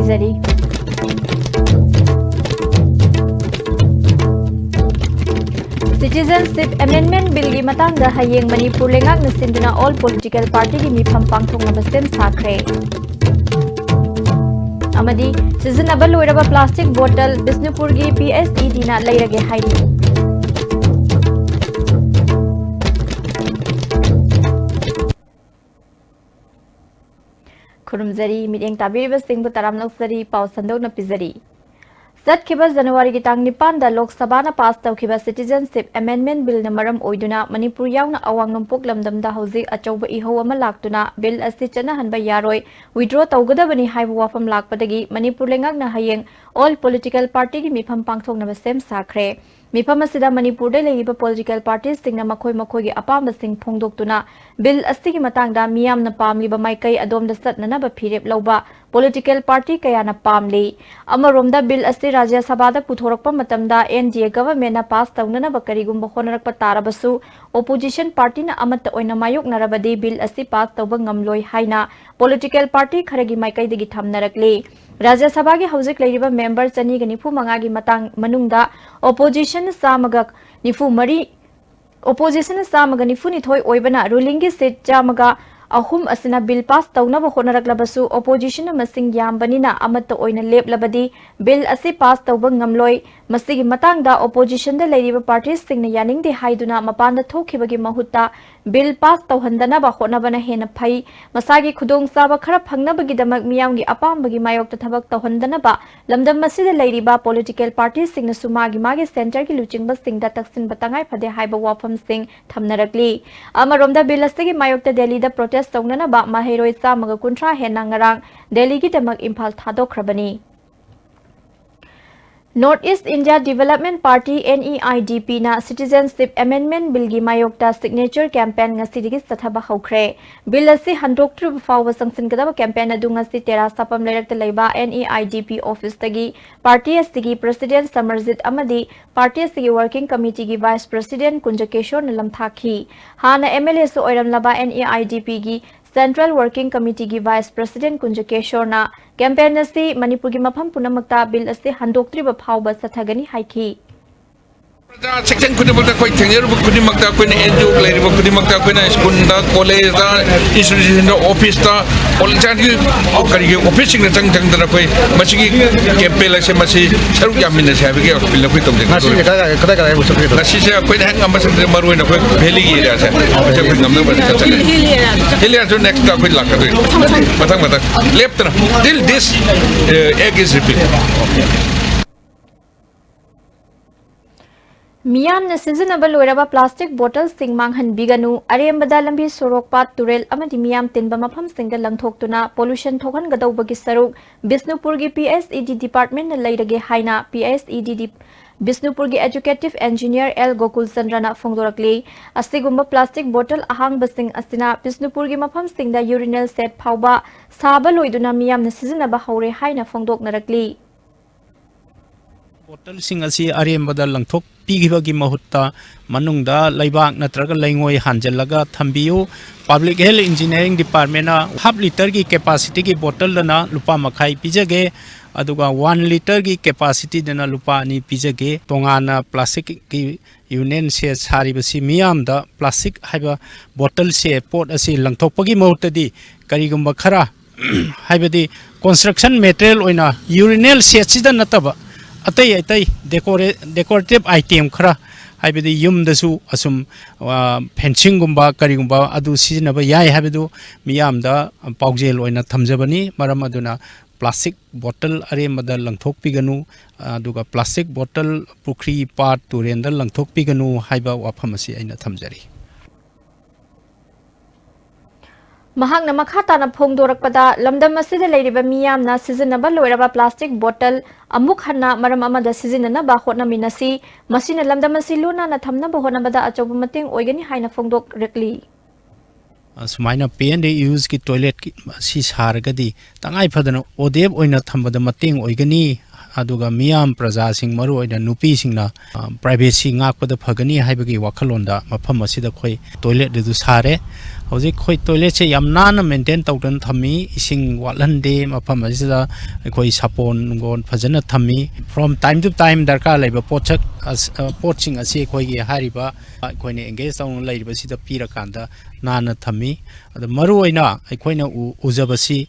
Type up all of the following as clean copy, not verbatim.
ꯄꯤꯖꯔꯤ Citizenship Amendment Bill की Matang हयेंग Manipur लेंगाक नसिंदुना all political party की मिफम पांगथोंगनबा same Sakhare अमदी सिजनबा लोइरबा plastic बोतल बिष्णुपुर की PSED ना लेरगे हाइरी खुरुमजरी मिरेंग ताबिरिबा सिंह तराम नौसरी पाव संदोक न पिजरी Satkiba January ki tang nipan da Lok Sabha na pass tawkiba Citizenship Amendment Bill na maram oiduna Manipur yauna awang numpuk lamdam da hauzik achauba iho ama laktuna bill asi chana hanba yaroi withdraw tawgadabani haiba wafam lakpadagi Manipur lengak na hayeng all political party ki mifam pangthoknaba sem sakhre Mifam asida Manipur de leiba political parties singna makhoi makhoi gi apamba sing phongdoktuna bill asti ki matangda miyam na pamliba maikai adom da satna ba phirep loba political party kaya na pamli amaromda bill asti Rajya Sabha da puthorakpa matamda NDA government na pass tawnana ba karigumba honarakpa tarabasu opposition party na amata oina mayok narabadi bill asti pass tawba ngamloi haina political party kharagi maikai digi thamnarakli Rajya Sabha ki hauzik leiriba member chani ga nifu manga gi matang manungda opposition samaga nifu mari opposition samaga nifu ni thoi oibana ruling gi seat chamaga ahum asina bill pass tawnaba honaraklabasu opposition masing yambanina amata oina leplabadi bill asi pass tawba ngamloi masigi matangda opposition da leiriba parties singna yaning de haiduna mapanda thokibagi mahutta bill pass tawhandana ba honabana hena phai masagi khudong saba khara phangnabagi damak miyamgi apambagi mayokta thabak tawhandana ba lamdam masida leiriba political parties singna sumagi magi center ki luchingba singda taksin batangai phade haiba wafam sing thamnarakli amaromda bill asigi mayokta delhi da protest Taunana ba mahiroi samaga kuntra hena ngarang Delhi ki damak Imphal thadokhrabani North East India Development Party NEIDP na Citizenship Amendment Bill gi mayokta signature campaign ngasidigi sathaba haukhre bill asi handoktrib fawba sangsingadaba campaign adu ngasi tera sapam lerakta leiba NEIDP office tagi party asigi president Samarjit amadi party asigi working committee gi vice president Kunjakeshwar nalamthakhi hana MLA so oiram laba NEIDP gi Central Working Committee ki Vice President Kunjakeshwar na campaign asi Manipur ki mafam punamakta bill asi handoktriba phawba sathagani haiki Section kudimakta koi thengyer kudimakta koi NGO leiriba kudimakta koi na school da college da institution da office da all jati kari office sing chang chang da koi masigi campaign la se masi saru yamin se habige bill koi tom de nasi kada kada bu sabri nasi se koi hang amba se maru na koi valley area se se koi namna ba se hilly area next da koi lakka batang left na till this egg is repeated Miyam na seasonable loiraba plastic bottles sing manghan biganu arembada lambi sorokpat turel amadi miyam tinba mafam singda langthoktuna pollution thokan gadawbagi saruk Bishnupur gi PSED department na leirage haina PSED Bishnupur gi educative engineer L Gokul Chandrana phongdorakli asigumba plastic bottle ahang basing asina Bishnupur gi mafam singda urinal set phawba saba loiduna miyam na seasonaba haure haina phongdoknarakli Bottle sing asi arembada langthok pigibagi mahutta manungda laibak natraga laingoi hanjalaga thambiyo public health engineering department na half liter ki capacity ki bottle dana lupa makhai pijage aduga 1 liter ki capacity dana lupa ni pijage tongana plastic ki union se sari basi miyam da plastic haiba bottle se pot asi langthokpagi mahutta di karigumba khara haibadi construction material oina urinal se chida nataba atai decorative item khara haibedi yum dasu asum fencing gumba kari gumba adu sizinaba yai habedu miyam da paujel oina thamjabani maram aduna plastic bottle aremada langthok piganu aduga plastic bottle pukri part turenda langthok piganu haiba wafam asi aina thamjari Mahakna makhatana phongdorakpada lamdam asida leiriba miyamna seasonable loiraba plastic bottle amuk hanna maram amada seasonana ba hotna minasi masina lamdam asi luna na thamna ba hotna bada achobu mating oigani haina phongdok rekli sumaina pen de use ki toilet ki si sargadi tangai phadana odeb oina thambada mating oigani aduga miyam praja sing maru oina nupi singna privacy ngakpada phagani haibagi wakhalonda mafam asida khoi toilet du sare hojik khoi toilet che yamna na maintain tawdan thami ising watlande mafam asida khoi sapon gon phajana thami from time to time darka laiba pochak poching ase khoi gi hariba khoi ne engage tawn laiba sida pira kanda nana thami adu maru oina khoi na ujabasi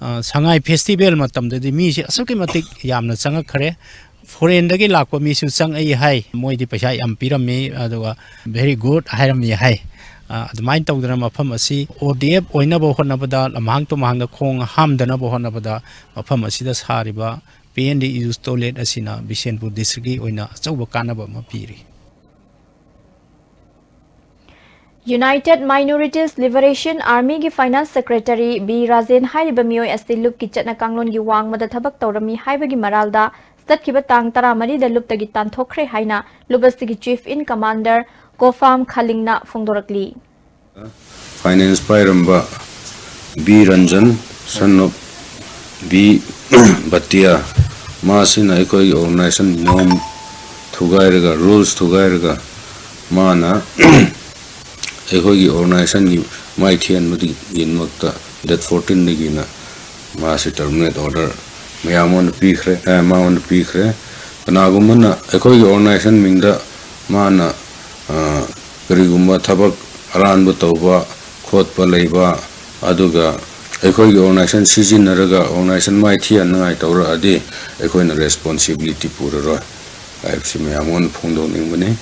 Sangai festival matamdadi mi si asuki matik yamna changa khare foreign dagi lakwa mi su chang ai hai moi di paisa yam pirami aduga very good hairam mi hai admain tawdana mafam asi ODF oina bo honna bada lamhang to mahang da khong hamdana bo honna bada mafam asi da sariba PND use toilet asina Bishenpur district oina achauba kanaba ma piri United Minorities Liberation Army की Finance Secretary B Rajen हाइरिबा मियोय अस्ति loop की चटना कांगलोन की वांग मद थबक तौरमी हाइबगी मरालदा सतखिबा तांग तरामरी the loop तगी तानथोखरे हाइना लुबस्ति की chief in commander कोफाम खालिंगना फोंदोरकली फाइनेंस पाइरंबा B Ranjan son of B Batia मासिना एकोई ऑर्गेनाइजेशन नॉर्म थुगाइरगा रूल्स थुगाइरगा माना एकोई ऑर्गेनाइजेशन की माइथियन मदि यनमक्ता डेट 14 निगिना मासे टर्मिनेट ऑर्डर मयामोन पीखरे मावन पीखरे कनागुमना एकोई ऑर्गेनाइजेशन मिंगदा माना करिगुम्बा थबक अरानबु तौबा खोतपा लेबा अदुगा एकोई ऑर्गेनाइजेशन सिजिनरगा ऑर्गेनाइजेशन माइथियन नाइ तौरा अदि एकोइना रेस्पोंसिबिलिटी पुररो आइफसी मयामोन फोंदोनिंगबने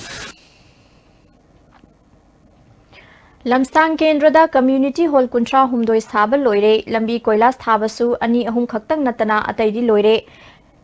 लमस्तांग केंद्रदा कम्युनिटी हॉल कुंट्रा हुमदोय साब लोइरे लंबी कोइलास थाबसु अनि अहुम खक्तंग नतना अतैदि लोइरे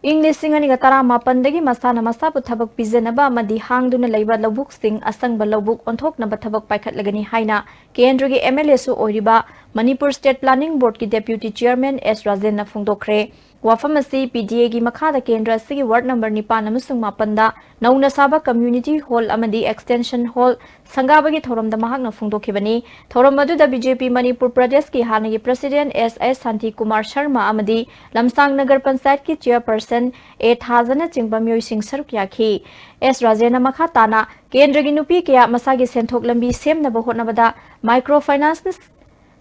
इंग्लिश सिंगनी गतरा मापनदगी मसाना मसाबु थबक पिजनबा मदि हांगदुना लैबा लबुक सिंग असंग लबुक ओंथोकनबा थबक पाइखतलगनी हाइना केंद्र की MLA सु ओरिबा मणिपुर स्टेट प्लानिंग बोर्ड की डेप्यूटी चेयरमैन S राजेन न फोंदोखरे वाफम असि PDA की मखादा केंद्र असि वार्ड नंबर 9 अमसुंग मापनदा नौना साबा कम्युनिटी हॉल अमदी एक्सटेंशन हॉल संगाबगी थोरमदा महाकना फोंदोखिबनी थोरम मदुदा BJP मणिपुर प्रदेश की हानगी प्रेसिडेंट S शांति कुमार शर्मा अमदी लमसांग नगर पंचायत की चेयरपर्सन A थाजना चिंगबा म्योइसिंग सरुक याखी S राजेन मखा ताना केंद्र की नुपी कया मसागी सेंथोक लंबी सेमनबा होनबदा माइक्रो फाइनेंस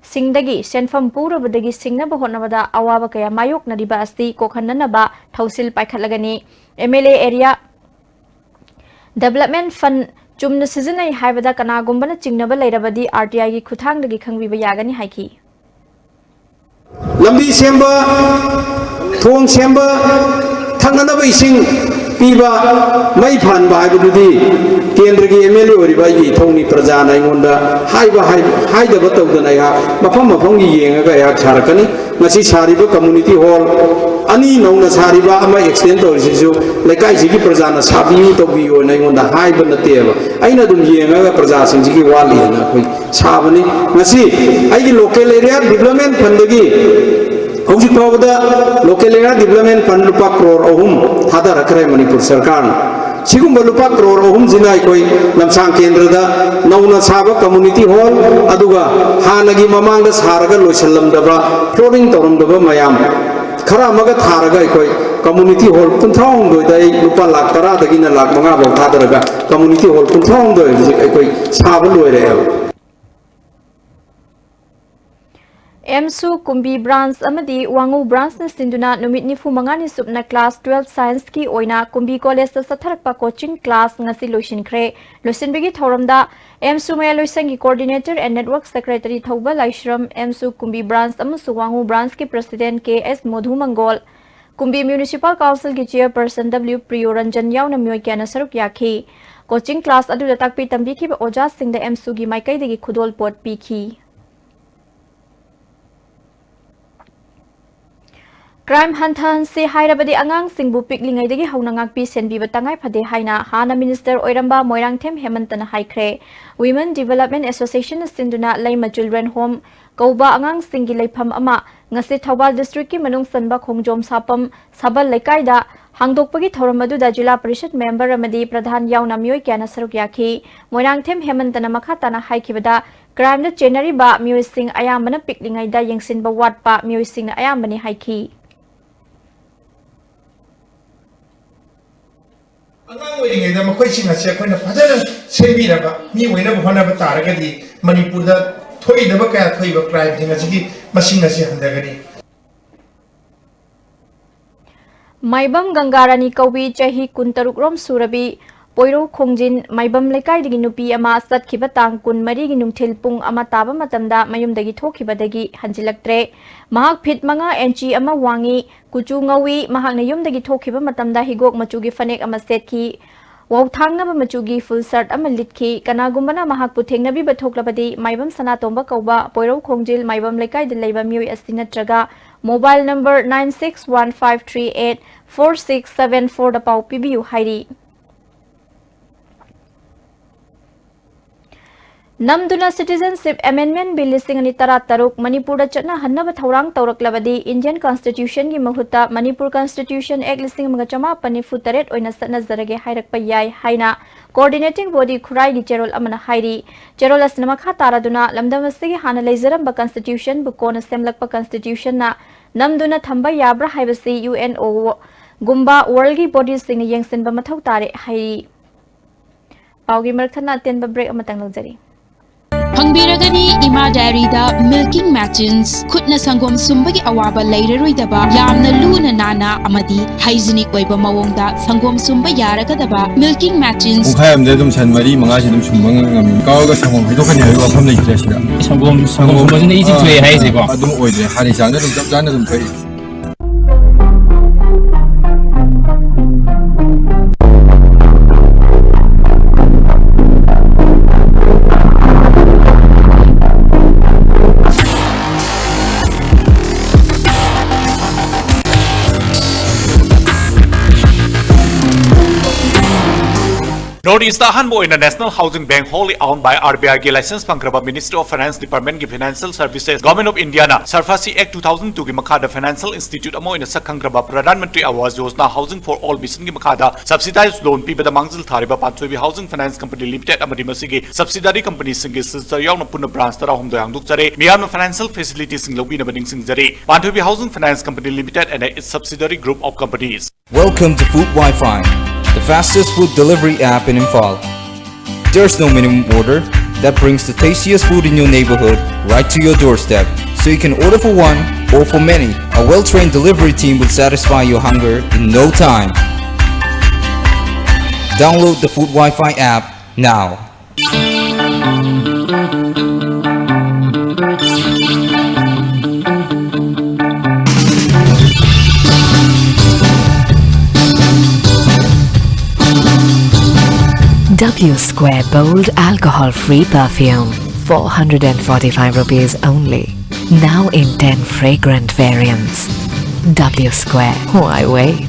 सिंगदगी सेंफम पुरबदगी सिंगनबा होनबदा अवाबा कया मायोकनरिबा अस्ति कोखननबा थौसिल पाइखतलगनी MLA एरिया डेवलपमेंट फंड चुमन सिजनई हाइबदा कनागुंबना चिंगनबा लैरबदी RTI की खुथांगदगी खंगबिबा यागनी हाइकी लंबी सेंबा थोंग सेंबा थंगनबा इसिंग पीबा मई फानबा हाइबदुदी केंद्र की MLA ओरिबा yi थौनी प्रजा नाइगोंदा हाइदबा तौदना या मफम मफम की येंगा या छारकनी ngasi sariba community hall ani nongna sariba ama extend torisisu lekai sigi praja na sabiu tobiyo naingonda haiba nateba aina dum yenga praja singi wali na koi sabani ngasi ai local area development fund gi hauji pawda local area development fund rupa crore ahum thada rakre manipur sarkar सिगुम्बा लुपा crore अहुम जिना कोई लमसांग केंद्र दा नौना साबा community hall अदुगा हानगी ममांग सारगा लोइसलमदबा flooring तौरमदबा मयाम खरा मगा थारगा कोई community hall कुंथाउंग दोइदा लुपा lakh 10 दगिना lakh 5 बौ थादरगा community hall कुंथाउंग दोइ कोई साबा लोइरे एमसु कुंबी ब्रांच अमदी वांगू ब्रांच न सिंदुना नुमित निफु मंगानी सुपना क्लास 12 साइंस की ओइना कुंबी कॉलेज द सथरकपा कोचिंग क्लास ngasi लोइसिनख्रे लोइसिनबेगी थौरमदा एमसु मया लोइसंगी coordinator and network secretary Thouba Laishram एमसु कुंबी ब्रांच अमसु वांगू ब्रांच के president KS Madhu Mangol Kumbi municipal council की चेयरपर्सन W प्रियो रंजन यावना म्योय क्याना सरुक याखी कोचिंग क्लास अदुदा ताकपी तंबीखिब ओजा सिंह द एमसु की माइकैदगी खुदोल पोट पीखी क्राइम हंथन से हाइरबदी अंगांग सिंगबु पिकलिंगैदगी हौनंगाकपी सेनबीबा तंगाई फदे हाइना हाना मिनिस्टर ओइरंबा मोइरांगथेम हेमंतना हाइख्रे वुमेन डेवलपमेंट एसोसिएशन सिंदुना लैमा चिल्ड्रन होम कौबा अंगांग सिंगी लैफम अमा ngasi थौबाल डिस्ट्रिक्ट की मनुंग सनबा खोंगजोम सापम सबल लेकाइदा हांगदोकपगी थौरम अदुदा जिला परिषद मेंबर अमदी प्रधान यावना मियोय क्याना सरुक याखी मोइरांगथेम हेमंतना मखाताना हाइखिबदा क्राइम न चेनरीबा मियोय सिंग अयामना पिकलिंगैदा यंगसिनबा वाटपा मियोय सिंग अयामबनी हाइखी ꯑꯉꯥꯡ ꯑꯣꯏꯔꯤꯉꯩꯗ ꯃꯈꯣꯏꯁꯤꯡ ꯑꯁꯤ ꯑꯩꯈꯣꯏꯅ ꯐꯖꯅ ꯁꯦꯝꯕꯤꯔꯕ ꯃꯤ ꯑꯣꯏꯅꯕ ꯍꯣꯠꯅꯕ ꯇꯥꯔꯒꯗꯤ ꯃꯅꯤꯄꯨꯔꯗ ꯊꯣꯛꯏꯗꯕ ꯀꯌꯥ ꯊꯣꯛꯏꯕ ꯀ꯭ꯔꯥꯏꯝꯁꯤꯡ ꯑꯁꯤꯒꯤ ꯃꯁꯤꯡ ꯑꯁꯤ ꯍꯟꯊꯒꯅꯤ Maibam Gangarani Kaubi Chahi Kuntarukrom Surabi Poiro Khongjin Maibam Lekaidagi Nupi ama Satkiba Tang Kun Marigi Nungthil Pung ama Taba Matamda Mayumdagi Thokibadagi Hanjilaktre Mahak Phit Manga Enchi ama Wangi Kuchu Ngawi Mahakna Yumdagi Thokiba Matamda Higok Machugi Fanek ama Setki Wauthangna Machugi full shirt ama litki Kanagumbana Mahak Puthengnabi Bathoklabadi Maibam Sanatomba Kauba Poiro Khongjil Maibam Lekai de Leiba Mui Astinatraga Mobile number 9615384674 da pau PBU Hairi. Namduna Citizenship Amendment Bill Lisingani Taruk Manipur Chatna Hanaba Thaurang Tauraklabadi Indian Constitution gi Mahuta Manipur Constitution Act Lising Magachama Panifutaret Oina Satna Zarage Hairak Payai Haina Coordinating Body Kurai gi Cherol Amana Hairi Cherol Asnamakha Taraduna Lamdamasigi Hana Leizaram Constitution Bukona Semlakpa Constitution na Namduna Thamba Yabra Haibasi UNO Gumba Worldgi Bodies Sing Yangsen Bamathau Tare Hairi Paugi Marthana Tenba Break Amatang Lagzari Hangbiragani Ima Diary-da milking machines khutna sangom sumbagi awaba leiraroidaba yamna luna nana amadi hygienic oiba mawongda sangom sumba yaragadaba milking machines Ukhayamde dum san mari manga si dum sumbang ngam kawaga sangom hidokani hayu wafam leitira sida sangom sumbasina easy to haise ko adum oide hani jana dum jana dum kai Northeast Hanbo in the National Housing Bank wholly owned by RBI ki license pangraba Ministry of Finance Department ki Financial Services Government of India na Sarfasi Act 2002 ki makhada Financial Institute amo in sakhangraba Pradhan Mantri Awas Yojana Housing for All mission ki makhada subsidized loan pibada mangzil thariba Panthoibi Housing Finance Company Limited amadi masigi subsidiary company singi sister yauna puna branch tara hum doyang dukjare miyam financial facilities sing lobi na baning sing jare Panthoibi Housing Finance Company Limited and its subsidiary group of companies. Welcome to Food Wi-Fi, the fastest food delivery app in Imphal. There's no minimum order that brings the tastiest food in your neighborhood right to your doorstep, so you can order for one or for many. A well-trained delivery team will satisfy your hunger in no time. Download the Food Wi-Fi app now. W Square Bold Alcohol Free Perfume, 445 rupees only. Now in 10 fragrant variants. W Square, why wait?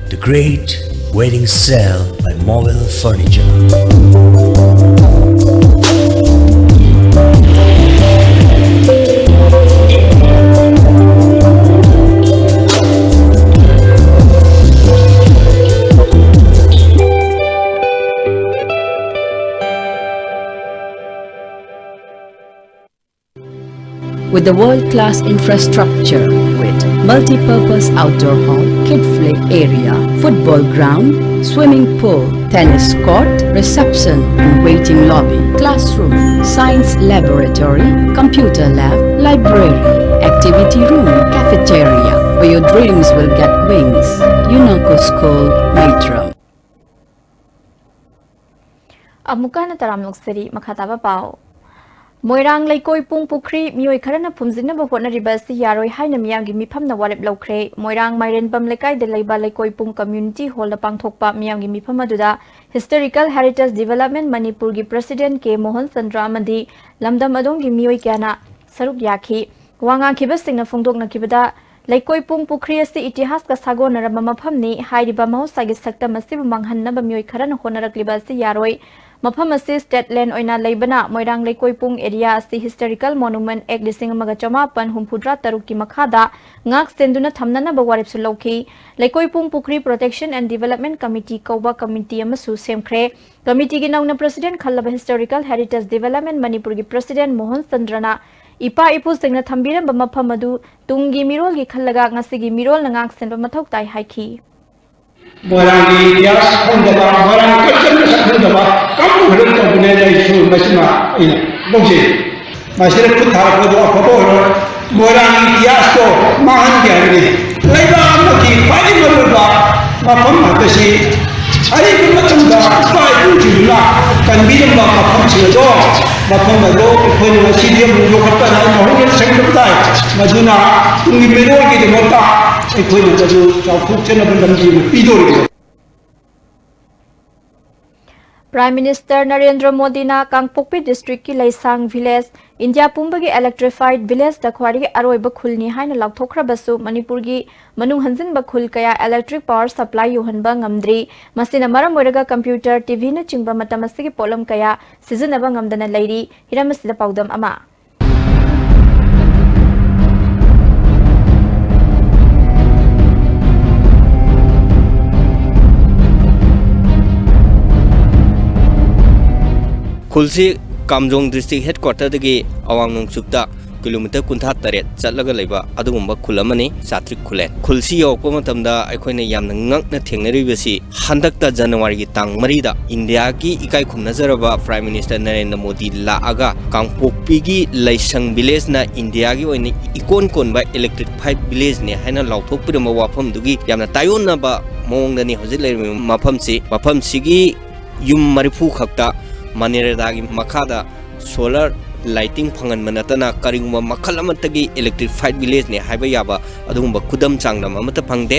The Great Wedding Sale by Mobile Furniture. With the world-class infrastructure with multi-purpose outdoor hall, kid-play area, football ground, swimming pool, tennis court, reception and waiting lobby, classroom, science laboratory, computer lab, library, activity room, cafeteria, where your dreams will get wings. UNACO School, Maitram. Amukana taramlok seri makhataba pao. Moirang Laikoi Pung Pukri, Mui Karana Pumzina Bopona Ribasi Yaroi Haina Miyangi Mipam Nawarep Lokre, Moirang Myren Bamlekai de Laiba Laikoi Pung Community Hall the Pangthokpa Miyangi Mipamaduda, Historical Heritage Development Manipurgi President K. Mohan Sandramadi, Lamdam Adongi Mui Kiana, Saruk Yaki, Wanga Kibasing na Fungdok na Kibada, Laikoi Pung Pukri as the Itihas Kasago Naramapamni, Haidi Bamo Sagis Sakta Massive Manghan Naba Mui Karana Honarak Libasi Yaroi. Mafam asi state land oina leibana Moirang Laikoi Pung area asi historical monument ek lising magachama pan humpudra taruki makhada ngak senduna thamnana bawarip sulauki Laikoi Pung Pukri Protection and Development Committee Kauba Committee amasu semkhre committee gi nauna president khallaba Historical Heritage Development Manipur gi president Mohan Sandrana ipa ipu singna thambiram mafam adu tungi mirol gi khallaga ngasi gi mirol na ngak senba mathok tai haiki मोरांगी ग्यास खंडबा Morang culture खंडबा कम हरम तबने जाइसु मसिमा इन बोजे Maasir खुथारबो अफबो मोरांगी gas तो महान ग्यानी लेबा अमकी फाइ मरुबा मफम हतसी अरे कुमतुंदा फाइ जुला कंबीरम मफम सिदो मफम दो कोन मसिदियम लोकता ना महंगे संगताय मजुना तुंगी मेरो की देमता कोन जदु चाफुचन बंदमजी पीदोरे Prime Minister Narendra Modi na Kangpokpi district ki Laisang village India pumbagi electrified village da khwari aroi ba khulni haina lakthokra basu Manipur gi manung hanjin ba khul kaya electric power supply yohan ba ngamdri masina maram oiraga computer TV na chingba matam asigi polam kaya season ba ngamdana leiri hiramasida paudam ama खुलसी Kamjong district headquarter दगी अवांग नोंगसुक्ता kilometre कुंथा तरेट चलगा लेबा अदुगुंबा खुलमनी सात्रिक खुलेन खुलसी योकपा मतमदा अखोइना यामना ngakna thengnaribasi handakta January gi tang 3 da India gi ikai khumnazaraba Prime Minister Narendra Modi laaga Kangpokpi gi Laisang village na India gi oina ikon konba electrified village ne haina lauthokpirama wafam dugi yamna tayonna ba mongdani hojik leirmi mafam si gi yum marifu khakta Manireda gi makada solar lighting phangan manatana karinguma makhal amatagi electrified village ne haiba yaba adugumba kudam changdam amata phangde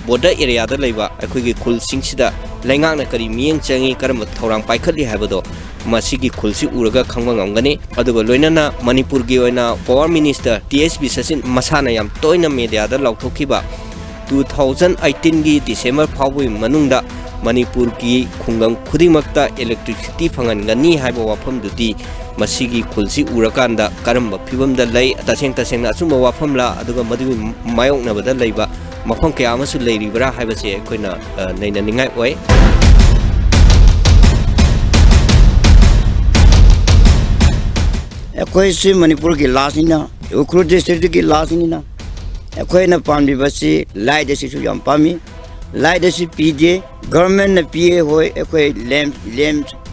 border area da leiba akhoi gi khul singsida laingak na kari mieng changi karam thorang paikhali haibado masigi khulsi uraga khangba ngamgani adugo loinana Manipur gi oina power minister TSB Sasin masana yam toina media da lauthokhiba 2018 gi December फावबी मनुंगदा Manipur की खुंगम खुदिमक्ता electricity फंगनगनी हाइबा वाफम दुदी मसिगी खुलसी उरकांदा करम्बा फिबमदा लै तसेंग अचुंबा वाफमला अदुगा मदुगी मायोंगनाबदा लैबा मफम कया अमसु लैरिबरा हाइबसे अखोइना नैनानिंगाय ओय अखोइ सि मणिपुर की लासिना Ukhrul district की लासिना अखोइना पामबिबसि light Sissu याम पामी light सि पीजे government न पीए होय अखोइ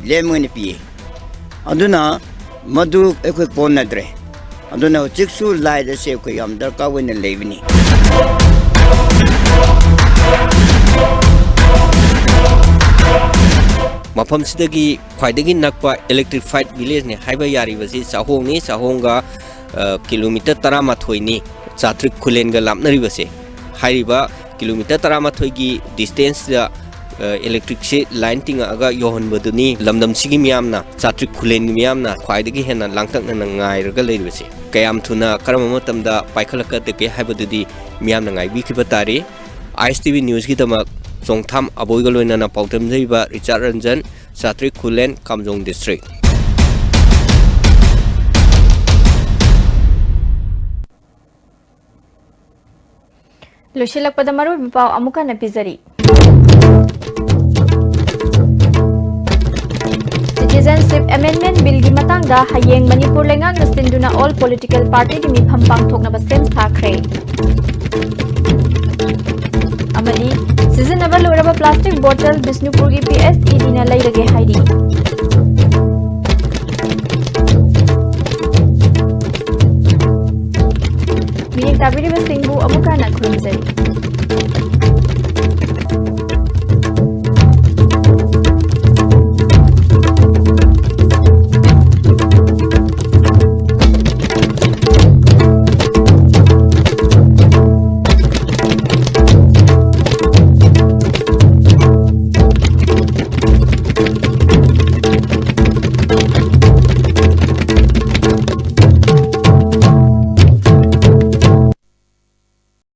लेम ने पीए अदुना मधु अखोइ कोनद्रे अदुना चिक्सु लाइट से अखोइ याम दरका वने लेबनी मफम सिदगी ख्वाइदगी नकपा इलेक्ट्रिफाइड विलेज ने हाइबा यारिबसि चाहोंगा किलोमीटर 13 नि चात्रिक खुलेनगा लामनरिबसे हाइबा किलोमीटर 13 की डिस्टेंस दा इलेक्ट्रिक से लाइन तिंगा योहन बदुनी लमदम सिगी मियामना चात्रिक खुलेन मियामना ख्वाइदगी हेना लांगतकना ngairga leiribase kayam thuna karama matamda paikhalaka teke haibadudi मियामना ngaibikhiba tari ISTV news ki tamak Songtham aboiga loinana pautam jaiba Richard Ranjan चात्रिक खुलेन Kamjong district Lushilak pada maru bipau amuka na pizari. Citizenship Amendment Bill gi matangda hayeng Manipur lengang na sinduna all political party gi mifam pangthok na basem thakre. Amadi seasonable loraba plastic bottle Bisnupur gi PSED na lairage haidi. Miyak tabiri basingbu amuka na khunjai.